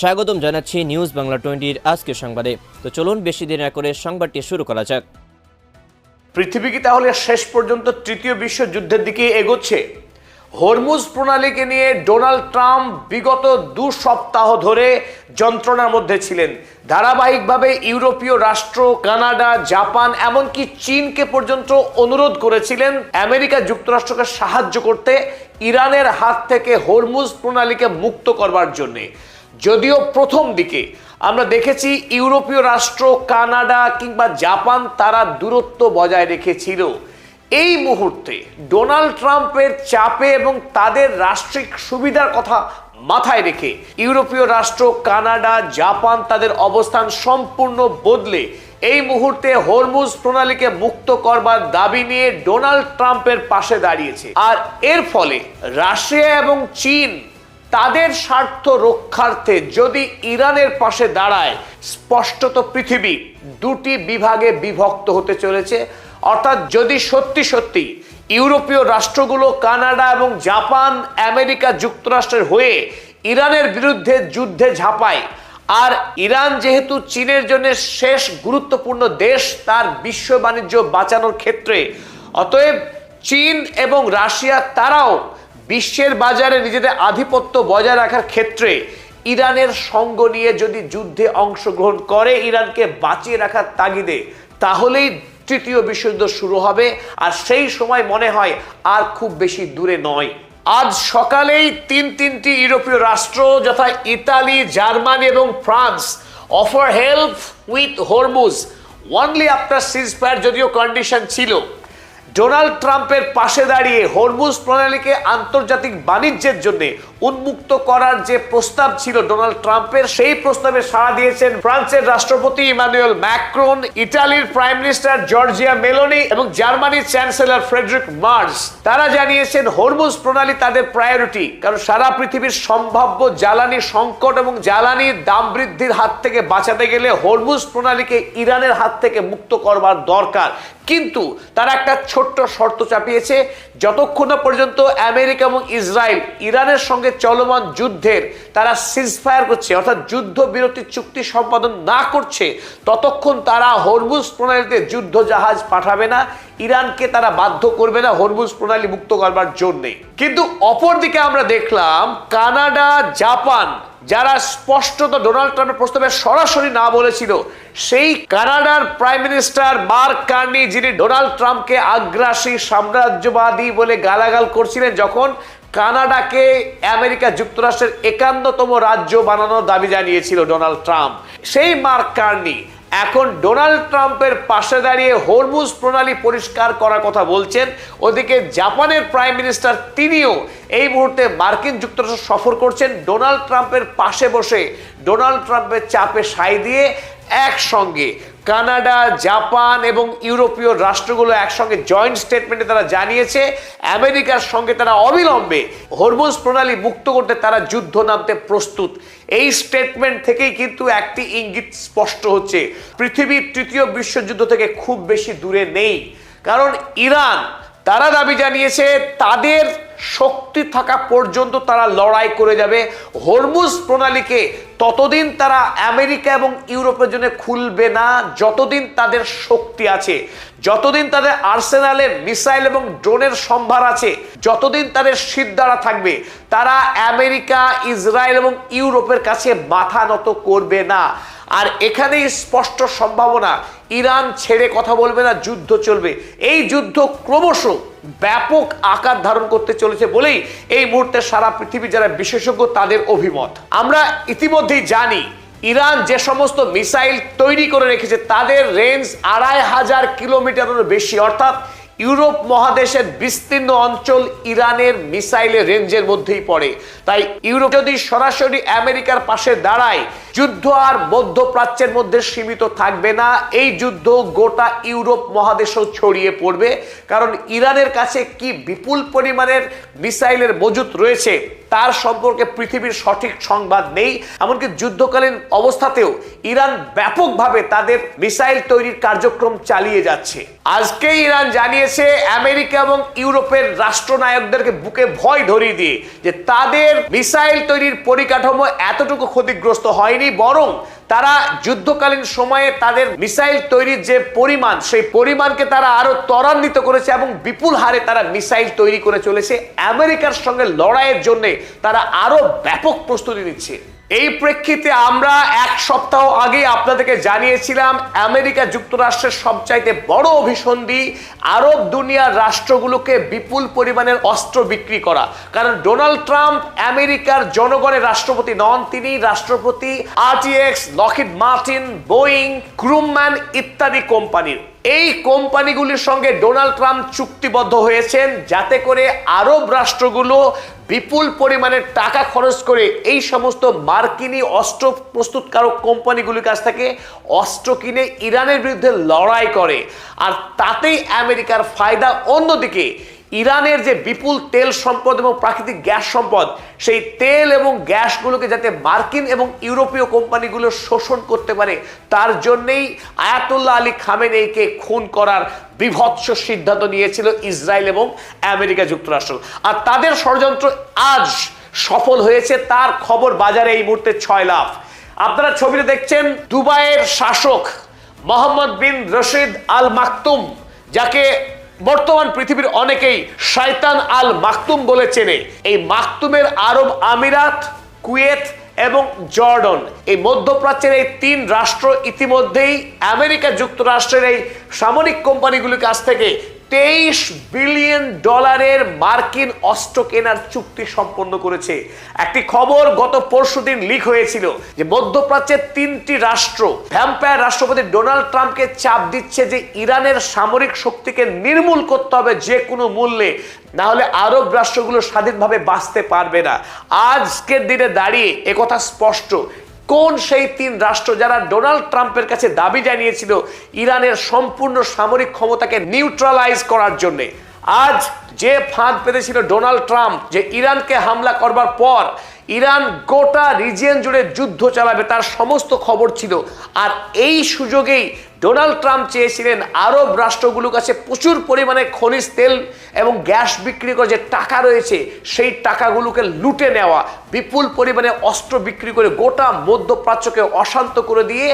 স্বাগতম জানাচ্ছি নিউজ বাংলা 20-র আজকের সংবাদে। তো চলুন বেশি দিন না করে সংবাদটি শুরু করা যাক। পৃথিবী কি তাহলে শেষ পর্যন্ত তৃতীয় বিশ্বযুদ্ধের দিকে এগোচ্ছে? হরমুজ প্রণালীকে নিয়ে ডোনাল্ড ট্রাম্প বিগত 2 সপ্তাহ ধরে যন্ত্রণার মধ্যে ছিলেন। ধারাবাহিকভাবে ইউরোপীয় রাষ্ট্র, কানাডা, জাপান, এমনকি চীনকে পর্যন্ত অনুরোধ করেছিলেন আমেরিকা যুক্তরাষ্ট্রকে সাহায্য করতে ইরানের হাত থেকে হরমুজ প্রণালীকে মুক্ত করবার জন্য। যদিও প্রথম দিকে আমরা দেখেছি ইউরোপীয় রাষ্ট্র, কানাডা কিংবা জাপান তারা দূরত্ব বজায় রেখেছিল। এই মুহূর্তে ডোনাল্ড ট্রাম্পের চাপে এবং তাদের রাষ্ট্রিক সুবিধার কথা মাথায় রেখে ইউরোপীয় রাষ্ট্র, কানাডা, জাপান তাদের অবস্থান সম্পূর্ণ বদলে এই মুহূর্তে হরমুজ প্রণালীকে মুক্ত করবার দাবি নিয়ে ডোনাল্ড ট্রাম্পের পাশে দাঁড়িয়েছে। আর এর ফলে রাশিয়া এবং চীন তাদের স্বার্থ রক্ষার্থে যদি ইরানের পাশে দাঁড়ায়, স্পষ্টত পৃথিবী দুটি বিভাগে বিভক্ত হতে চলেছে। অর্থাৎ যদি সত্যি সত্যি ইউরোপীয় রাষ্ট্রগুলো, কানাডা এবং জাপান আমেরিকা যুক্তরাষ্ট্রের হয়ে ইরানের বিরুদ্ধে যুদ্ধে ঝাঁপায়, আর ইরান যেহেতু চীনের জন্য শেষ গুরুত্বপূর্ণ দেশ তার বিশ্ব বাণিজ্য বাঁচানোর ক্ষেত্রে, অতএব চীন এবং রাশিয়া তারাও বিশ্বের বাজারে নিজেদের আধিপত্য বজায় রাখার ক্ষেত্রে ইরানের সঙ্গ নিয়ে যদি যুদ্ধে অংশগ্রহণ করে ইরানকে বাঁচিয়ে রাখার তাগিদে, তাহলেই তৃতীয় বিশ্বযুদ্ধ শুরু হবে। আর সেই সময় মনে হয় আর খুব বেশি দূরে নয়। আজ সকালেই তিনটি ইউরোপীয় রাষ্ট্র যথা ইতালি, জার্মানি এবং France offer help with Hormuz only after ceasefire, যদিও কন্ডিশন ছিল। ডোনাল্ড ট্রাম্পের পাশে দাঁড়িয়ে হরমুজ প্রণালীকে আন্তর্জাতিক বাণিজ্যের জন্য উন্মুক্ত করার যে প্রস্তাব ছিল ডোনাল্ড ট্রাম্পের, সেই প্রস্তাবে সাড়া দিয়েছেন ফ্রান্সের রাষ্ট্রপতি ইমানুয়েল ম্যাক্রন, ইটালির প্রাইম মিনিস্টার জর্জিয়া মেলোনি এবং জার্মানির চ্যান্সেলর ফ্রেডরিক মার্জ। তারা জানিয়েছেন হরমুজ প্রণালী তাদের প্রায়োরিটি, কারণ সারা পৃথিবীর সম্ভাব্য জ্বালানি সংকট এবং জ্বালানির দাম বৃদ্ধির হাত থেকে বাঁচাতে গেলে হরমুজ প্রণালীকে ইরানের হাত থেকে মুক্ত করবার দরকার। কিন্তু তারা একটা ছোট্ট শর্ত চাপিয়েছে, যতক্ষণ না পর্যন্ত আমেরিকা এবং ইসরায়েল ইরানের সঙ্গে চলমান যুদ্ধের তারা সিজফায়ার করছে, অর্থাৎ যুদ্ধ বিরতি চুক্তি সম্পাদন না করছে, ততক্ষণ তারা হরমুজ প্রণালীতে যুদ্ধ জাহাজ পাঠাবে না, ইরানকে তারা বাধ্য করবে না হরমুজ প্রণালী মুক্ত করবার জন্যে। কিন্তু অপরদিকে আমরা দেখলাম কানাডা, জাপান যারা স্পষ্টত ডোনাল্ড ট্রাম্পের প্রস্তাবে সরাসরি না বলেছিল, সেই কানাডার প্রাইম মিনিস্টার মার্ক কার্নি, যিনি ডোনাল্ড ট্রাম্পকে আগ্রাসী সাম্রাজ্যবাদী বলে গালাগাল করছিলেন যখন কানাডাকে আমেরিকা যুক্তরাষ্ট্রের 51তম রাজ্য বানানোর দাবি জানিয়েছিল ডোনাল্ড ট্রাম্প, সেই মার্ক কার্নি এখন ডোনাল্ড ট্রাম্পের পাশে দাঁড়িয়ে হরমুজ প্রণালী পরিষ্কার করার কথা বলছেন। ওদিকে জাপানের প্রাইম মিনিস্টার তিনিও এই মুহূর্তে মার্কিন যুক্তরাষ্ট্র সফর করছেন, ডোনাল্ড ট্রাম্পের পাশে বসে ডোনাল্ড ট্রাম্পের চাপে সায় দিয়ে একসঙ্গে কানাডা, জাপান এবং ইউরোপীয় রাষ্ট্রগুলো একসঙ্গে জয়েন্ট স্টেটমেন্টে তারা জানিয়েছে আমেরিকার সঙ্গে তারা অবিলম্বে হরমুজ প্রণালী মুক্ত করতে তারা যুদ্ধ নামতে প্রস্তুত। এই স্টেটমেন্ট থেকেই কিন্তু একটি ইঙ্গিত স্পষ্ট হচ্ছে, পৃথিবীর তৃতীয় বিশ্বযুদ্ধ থেকে খুব বেশি দূরে নেই। কারণ ইরান তারা দাবি জানিয়েছে তাদের শক্তি থাকা পর্যন্ত তারা লড়াই করে যাবে, হরমুজ প্রণালীকে ততদিন তারা আমেরিকা এবং ইউরোপের জন্য খুলবে না যতদিন তাদের শক্তি আছে, যতদিন তাদের আর্সেনালে মিসাইল এবং ড্রোনের সম্ভার আছে, যতদিন তাদের সিদ্ধারা থাকবে, তারা আমেরিকা, ইসরায়েল এবং ইউরোপের কাছে মাথা নত করবে না। আর এখানেই স্পষ্ট সম্ভাবনা ইরান ছেড়ে কথা বলবে না, যুদ্ধ চলবে। এই যুদ্ধ ক্রমশ ব্যাপক আকার ধারণ করতে চলেছে বলেই এই মুহূর্তে সারা পৃথিবী যারা বিশেষজ্ঞ তাদের অভিমত। আমরা ইতিমধ্যেই জানি ইরান যে সমস্ত মিসাইল তৈরি করে রেখেছে তাদের রেঞ্জ 2500 কিলোমিটারের বেশি, অর্থাৎ ইউরোপ মহাদেশের বিস্তীর্ণ অঞ্চল ইরানের মিসাইলের রেঞ্জের মধ্যেই পড়ে। তাই ইউরোপ যদি সরাসরি আমেরিকার পাশে দাঁড়ায়, যুদ্ধ আর মধ্যপ্রাচ্যের মধ্যে সীমিত থাকবে না, এই যুদ্ধ গোটা ইউরোপ মহাদেশেও ছড়িয়ে পড়বে। কারণ ইরানের কাছে কি বিপুল পরিমাণের মিসাইলের মজুত রয়েছে তার সম্পর্কে পৃথিবীর সঠিক সংবাদ নেই। এমনকি যুদ্ধকালীন অবস্থাতেও ইরান ব্যাপকভাবে তাদের মিসাইল তৈরির কার্যক্রম চালিয়ে যাচ্ছে। আজকে ইরান জানিয়েছে আমেরিকা এবং ইউরোপের রাষ্ট্রনায়কদেরকে বুকে ভয় ধরিয়ে দিয়ে যে তাদের মিসাইল তৈরির পরিকাঠামো এতটুকু ক্ষতিগ্রস্ত হয়নি, বরং তারা যুদ্ধকালীন সময়ে তাদের মিসাইল তৈরির যে পরিমাণ সেই পরিমাণকে তারা আরো ত্বরান্বিত করেছে এবং বিপুল হারে তারা মিসাইল তৈরি করে চলেছে। আমেরিকার সঙ্গে লড়াইয়ের জন্য তারা আরো ব্যাপক প্রস্তুতি নিচ্ছে। এই প্রেক্ষিতে আমরা এক সপ্তাহ আগে আপনাদেরকে জানিয়েছিলাম আমেরিকা যুক্তরাষ্ট্রের সবচাইতে বড় অভিসন্ধি আরব দুনিয়ার রাষ্ট্রগুলোকে বিপুল পরিমাণের অস্ত্র বিক্রি করা। কারণ ডোনাল্ড ট্রাম্প আমেরিকার জনগণের রাষ্ট্রপতি নন, তিনি রাষ্ট্রপতি RTX, লকহিড মার্টিন, বোয়িং, গ্রুমম্যান ইত্যাদি কোম্পানির। এই কোম্পানিগুলির সঙ্গে ডোনাল্ড ট্রাম্প চুক্তিবদ্ধ হয়েছেন যাতে করে আরব রাষ্ট্রগুলো বিপুল পরিমাণে টাকা খরচ করে এই সমস্ত মার্কিনী অস্ত্র প্রস্তুতকারক কোম্পানিগুলির কাছ থেকে অস্ত্র কিনে ইরানের বিরুদ্ধে লড়াই করে, আর তাতেই আমেরিকার ফায়দা। অন্যদিকে ইরানের যে বিপুল তেল সম্পদ এবং প্রাকৃতিক গ্যাস সম্পদ, সেই তেল এবং গ্যাসগুলোকে যাতে মার্কিন এবং ইউরোপীয় কোম্পানিগুলো শোষণ করতে পারে তার জন্যই আয়াতুল্লাহ আলী খামেনেইকে খুন করার বিভৎস সিদ্ধান্ত নিয়েছিল ইসরায়েল এবং আমেরিকা যুক্তরাষ্ট্র। আর তাদের ষড়যন্ত্র আজ সফল হয়েছে, তার খবর বাজারে এই মুহূর্তে 6 লাখ। আপনারা ছবিতে দেখছেন দুবাইয়ের শাসক মোহাম্মদ বিন রশিদ আল মাকতুম, যাকে বর্তমান পৃথিবীর অনেকেই শয়তান আল মাকতুম বলে চেনে। এই মাকতুমের আরব আমিরাত, কুয়েত এবং জর্ডন, এই মধ্যপ্রাচ্যের এই 3 রাষ্ট্র ইতিমধ্যেই আমেরিকা যুক্তরাষ্ট্রের এই সামরিক কোম্পানিগুলির কাছ থেকে $23 বিলিয়ন মার্কিন অস্ত্র কেনার চুক্তি সম্পন্ন করেছে। একটি খবর গত পরশুদিন লিক হয়েছিল যে মধ্যপ্রাচ্যের 3টি রাষ্ট্র ভ্যাম্পায়ার রাষ্ট্রপতি ডোনাল্ড ট্রাম্পকে চাপ দিচ্ছে যে ইরানের সামরিক শক্তিকে নির্মূল করতে হবে যে কোনো মূল্যে, না হলে আরব রাষ্ট্রগুলো স্বাধীনভাবে বাঁচতে পারবে না। আজকের দিনে দাঁড়িয়ে একথা স্পষ্ট। কোন সেই 3 রাষ্ট্র যারা ডোনাল্ড ট্রাম্পের কাছে দাবি জানিয়েছিল ইরানের সম্পূর্ণ সামরিক ক্ষমতাকে নিউট্রালাইজ করার জন্য? আজ যে ফাঁদ পেতেছিল ডোনাল্ড ট্রাম্প যে ইরানকে হামলা করবার পর ইরান গোটা রিজিয়ন জুড়ে যুদ্ধ চালাবে, তার সমস্ত খবর ছিল। আর এই সুযোগেই ডোনাল্ড ট্রাম্প চেয়েছিলেন আরব রাষ্ট্রগুলোর কাছে প্রচুর পরিমাণে খনিজ তেল এবং গ্যাস বিক্রি করে যে টাকা রয়েছে সেই টাকাগুলোকে লুটে নেওয়া, বিপুল পরিমাণে অস্ত্র বিক্রি করে গোটা মধ্যপ্রাচ্যকে অশান্ত করে দিয়ে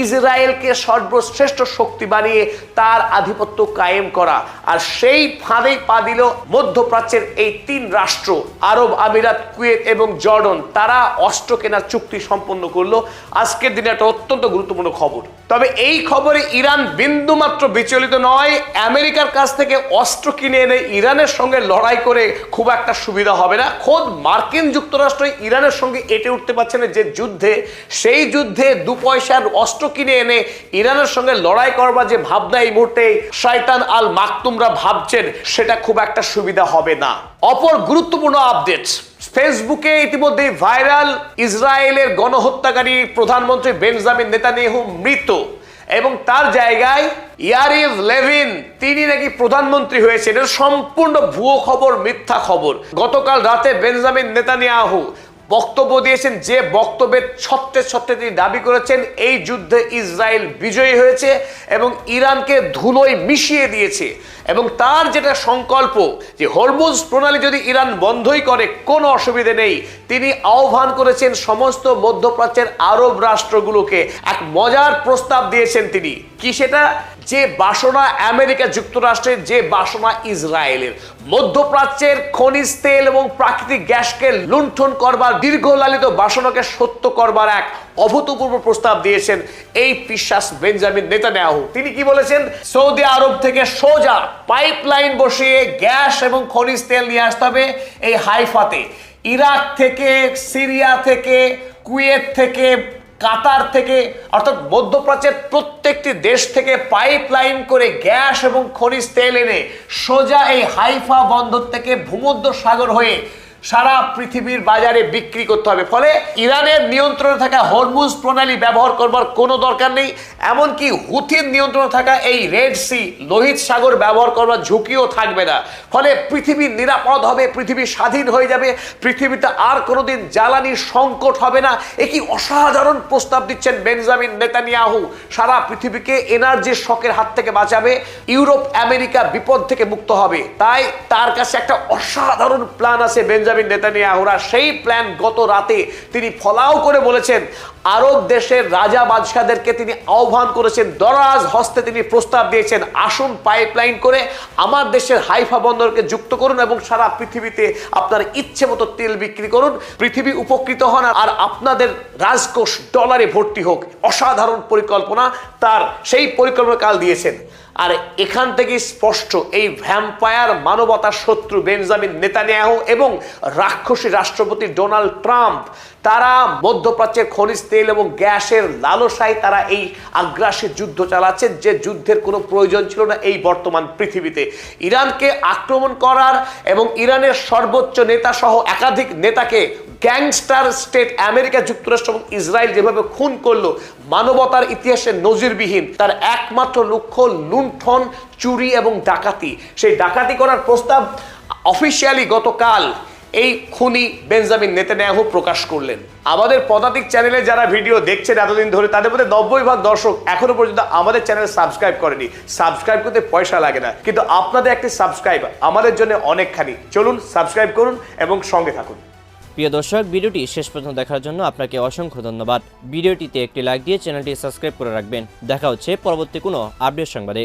ইসরায়েলকে সর্বশ্রেষ্ঠ শক্তি বানিয়ে তার আধিপত্য কায়েম করা। আর সেই ফাঁদেই পা দিল মধ্যপ্রাচ্যের এই 3 রাষ্ট্র আরব আমিরাত, কুয়েত এবং জর্ডন। তারা অস্ত্র কেনার চুক্তি সম্পন্ন করলো। আজকের দিনে একটা অত্যন্ত গুরুত্বপূর্ণ খবর। তবে এই খবরে ইরান বিন্দুমাত্র বিচলিত নয়। আমেরিকার কাছ থেকে অস্ত্র কিনে এনে ইরানের সঙ্গে লড়াই করে খুব একটা সুবিধা হবে না। খোদ মার্কিন যুক্তরাষ্ট্র ইরানের সঙ্গে এটে উঠতে পারছে না যে যুদ্ধে, সেই যুদ্ধে 2 পয়সার অস্ত্র কিনে এনে ইরানের সঙ্গে লড়াই করবার যে ভাবনা এই মুহূর্তে শয়তান আল মাকতুমরা ভাবছেন, সেটা খুব একটা সুবিধা হবে না। অপর গুরুত্বপূর্ণ আপডেট, ফেসবুকে ইতিমধ্যে ভাইরাল ইসরায়েলের গণহত্যাকারী প্রধানমন্ত্রী বেঞ্জামিন নেতানিয়াহু মৃত এবং তার জায়গায় ইয়ারিভ লেভিন তিনি নাকি প্রধানমন্ত্রী হয়েছে। এটা সম্পূর্ণ ভুয়ো খবর, মিথ্যা খবর। গতকাল রাতে বেঞ্জামিন নেতানিয়াহু বক্তব্য দিয়েছেন, যে বক্তব্যের সত্যে তিনি দাবি করেছেন এই যুদ্ধে ইসরায়েল বিজয়ী হয়েছে এবং ইরানকে ধুলোয় মিশিয়ে দিয়েছে। এবং তার যেটা সংকল্প যে হরমুজ প্রণালী যদি ইরান বন্ধই করে কোনো অসুবিধে নেই, তিনি আহ্বান করেছেন সমস্ত মধ্যপ্রাচ্যের আরব রাষ্ট্রগুলোকে। এক মজার প্রস্তাব দিয়েছেন তিনি, কি সেটা? যে বাসনা আমেরিকা যুক্তরাষ্ট্রের, যে বাসনা ইসরায়েলের, মধ্যপ্রাচ্যের খনিজ তেল এবং প্রাকৃতিক গ্যাসকে লুণ্ঠন করবার দীর্ঘলালিত বাসনাকে সত্য করবার এক অভূতপূর্ব প্রস্তাব দিয়েছেন এই পিশাচ বেঞ্জামিন নেতানিয়াহু। তিনি কি বলেছেন? সৌদি আরব থেকে সোজা পাইপলাইন বসিয়ে গ্যাস এবং খনিজ তেল নিয়ে আসতে হবে এই হাইফাতে। ইরাক থেকে, সিরিয়া থেকে, কুয়েত থেকে, কাতার থেকে, অর্থাৎ মধ্যপ্রাচ্যের প্রত্যেকটি দেশ থেকে পাইপলাইন করে গ্যাস এবং খনিজ তেল এনে সোজা এই হাইফা বন্দর থেকে ভূমধ্য সাগর হয়ে সারা পৃথিবীর বাজারে বিক্রি করতে হবে। ফলে ইরানের নিয়ন্ত্রণে থাকা হরমুজ প্রণালী ব্যবহার করবার কোনো দরকার নেই, এমনকি হুথির নিয়ন্ত্রণে থাকা এই রেড সি লোহিত সাগর ব্যবহার করবার ঝুঁকিও থাকবে না। ফলে পৃথিবী নিরাপদ হবে, পৃথিবী স্বাধীন হয়ে যাবে, পৃথিবীতে আর কোনোদিন জ্বালানির সংকট হবে না। একই অসাধারণ প্রস্তাব দিচ্ছেন বেঞ্জামিন নেতানিয়াহু। সারা পৃথিবীকে এনার্জির শকের হাত থেকে বাঁচাবে, ইউরোপ আমেরিকা বিপদ থেকে মুক্ত হবে। তাই তার কাছে একটা অসাধারণ প্ল্যান আছে বেঞ্জামিন নেতানিয়াহুরা। সেই প্ল্যান গত রাতে তিনি ফলাও করে বলেছেন। আরব দেশের রাজা বাদশাদেরকে তিনি আহ্বান করেছেন, দরাজ হস্তে তিনি প্রস্তাব দিয়েছেন, আসুন পাইপলাইন করে আমার দেশের হাইফা বন্দরকে যুক্ত করুন এবং সারা পৃথিবীতে আপনার ইচ্ছে মতো তেল বিক্রি করুন, পৃথিবী উপকৃত হন আর আপনাদের রাজকোষ ডলারে ভর্তি হোক। অসাধারণ পরিকল্পনা তার, সেই পরিকল্পনা কাল দিয়েছেন। আর এখান থেকে স্পষ্ট এই ভ্যাম্পায়ার মানবতার শত্রু বেঞ্জামিন নেতানিয়াহু এবং রাক্ষসী রাষ্ট্রপতি ডোনাল্ড ট্রাম্প, তারা মধ্যপ্রাচ্যের খনিজ তেল এবং গ্যাসের লালসায় তারা এই আগ্রাসী যুদ্ধ চালাচ্ছে, যে যুদ্ধের কোনো প্রয়োজন ছিল না এই বর্তমান পৃথিবীতে। ইরানকে আক্রমণ করার এবং ইরানের সর্বোচ্চ নেতা সহ একাধিক নেতাকে গ্যাংস্টার স্টেট আমেরিকা যুক্তরাষ্ট্র এবং ইসরায়েল যেভাবে খুন করলো, মানবতার ইতিহাসে নজিরবিহীন। তার একমাত্র লক্ষ্য লুণ্ঠন, চুরি এবং ডাকাতি। সেই ডাকাতি করার প্রস্তাব অফিসিয়ালি গতকাল এই খুনি বেঞ্জামিন নেতানিয়াহু প্রকাশ করলেন। আমাদের পদাতিক চ্যানেলে যারা ভিডিও দেখছেন এতদিন ধরে, তাদের মধ্যে 90% দর্শক এখনো পর্যন্ত আমাদের চ্যানেল সাবস্ক্রাইব করেনি। সাবস্ক্রাইব করতে পয়সা লাগে না, কিন্তু আপনাদের একটি সাবস্ক্রাইব আমাদের জন্য অনেকখানি। চলুন সাবস্ক্রাইব করুন এবং সঙ্গে থাকুন। প্রিয় দর্শক, ভিডিওটি শেষ পর্যন্ত দেখার জন্য আপনাকে অসংখ্য ধন্যবাদ। ভিডিওটিতে একটি লাইক দিয়ে চ্যানেলটি সাবস্ক্রাইব করে রাখবেন। দেখা হচ্ছে পরবর্তী কোনো আপডেট সংবাদে।